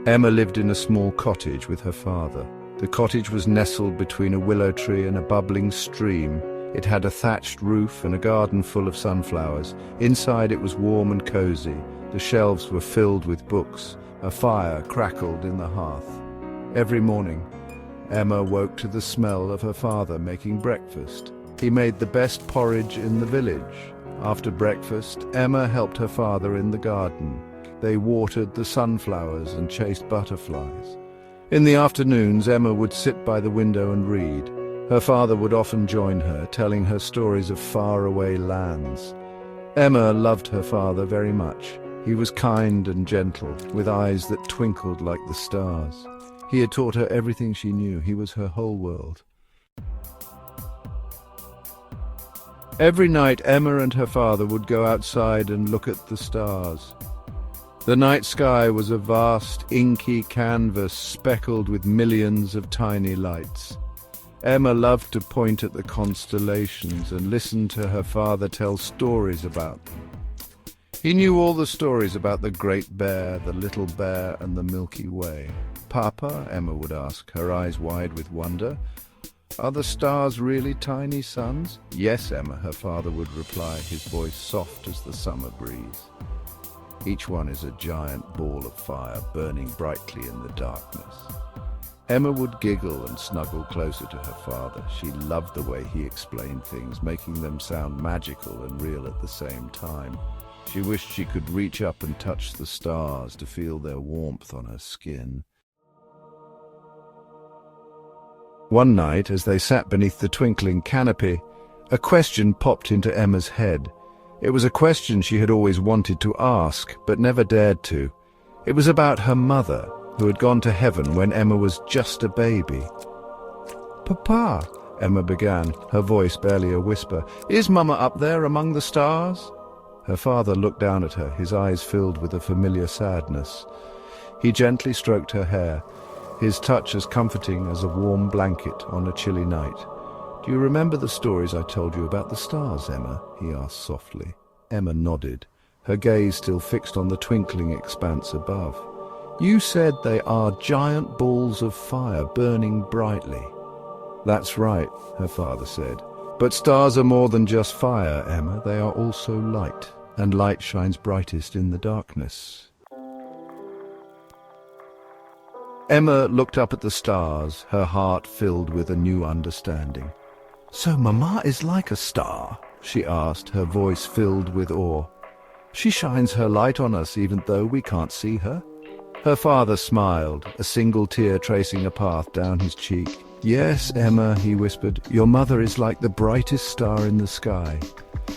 Emma lived in a small cottage with her father. The cottage was nestled between a willow tree and a bubbling stream. It had a thatched roof and a garden full of sunflowers. Inside it was warm and cozy. The shelves were filled with books. A fire crackled in the hearth. Every morning, Emma woke to the smell of her father making breakfast. He made the best porridge in the village. After breakfast, Emma helped her father in the garden. They watered the sunflowers and chased butterflies. In the afternoons, Emma would sit by the window and read. Her father would often join her, telling her stories of faraway lands. Emma loved her father very much. He was kind and gentle, with eyes that twinkled like the stars. He had taught her everything she knew. He was her whole world. Every night, Emma and her father would go outside and look at the stars. The night sky was a vast, inky canvas speckled with millions of tiny lights. Emma loved to point at the constellations and listen to her father tell stories about them. He knew all the stories about the Great Bear, the Little Bear, and the Milky Way. "Papa," Emma would ask, her eyes wide with wonder, "are the stars really tiny suns?" "Yes, Emma," her father would reply, his voice soft as the summer breeze. "Each one is a giant ball of fire burning brightly in the darkness." Emma would giggle and snuggle closer to her father. She loved the way he explained things, making them sound magical and real at the same time. She wished she could reach up and touch the stars to feel their warmth on her skin. One night, as they sat beneath the twinkling canopy, a question popped into Emma's head. It was a question she had always wanted to ask, but never dared to. It was about her mother, who had gone to heaven when Emma was just a baby. "Papa," Emma began, her voice barely a whisper, "is Mama up there among the stars?" Her father looked down at her, his eyes filled with a familiar sadness. He gently stroked her hair, his touch as comforting as a warm blanket on a chilly night. "Do you remember the stories I told you about the stars, Emma?" he asked softly. Emma nodded, her gaze still fixed on the twinkling expanse above. "You said they are giant balls of fire burning brightly." "That's right," her father said. "But stars are more than just fire, Emma. They are also light, and light shines brightest in the darkness." Emma looked up at the stars, her heart filled with a new understanding. "So Mama is like a star?" she asked, her voice filled with awe. "She shines her light on us even though we can't see her?" Her father smiled, a single tear tracing a path down his cheek. "Yes, Emma," he whispered, "your mother is like the brightest star in the sky.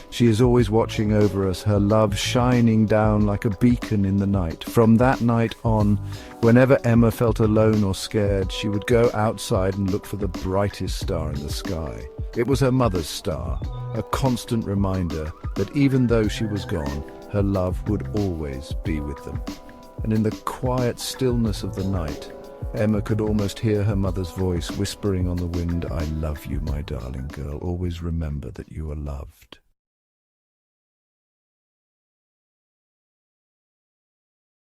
She is always watching over us, her love shining down like a beacon in the night." From that night on, whenever Emma felt alone or scared, she would go outside and look for the brightest star in the sky. It was her mother's star, a constant reminder that even though she was gone, her love would always be with them. And in the quiet stillness of the night, Emma could almost hear her mother's voice whispering on the wind, "I love you, my darling girl. Always remember that you are loved."